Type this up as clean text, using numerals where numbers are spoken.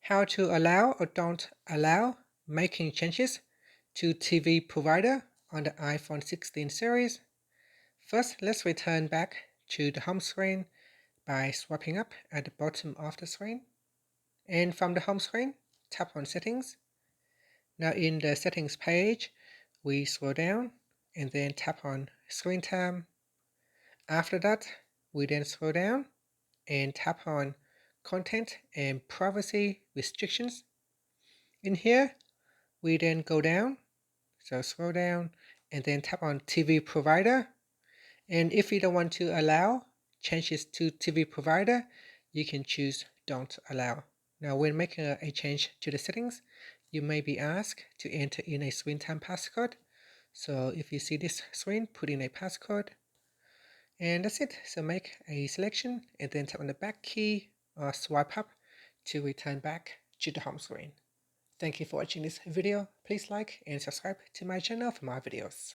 How to allow or don't allow making changes to TV provider on the iPhone 16 series. First, let's return back to the home screen by swiping up at the bottom of the screen. And from the home screen, tap on Settings. Now in the Settings page, we scroll down and then tap on Screen Time. After that, we then scroll down and tap on Content and Privacy Restrictions. In here, we then go down, so scroll down and then tap on TV provider. And if you don't want to allow changes to TV provider, you can choose don't allow. Now when making a change to the settings, you may be asked to enter in a screen time passcode. So if you see this screen, put in a passcode. And that's it. So make a selection and then tap on the back key or swipe up to return back to the home screen. Thank you for watching this video. Please like and subscribe to my channel for more videos.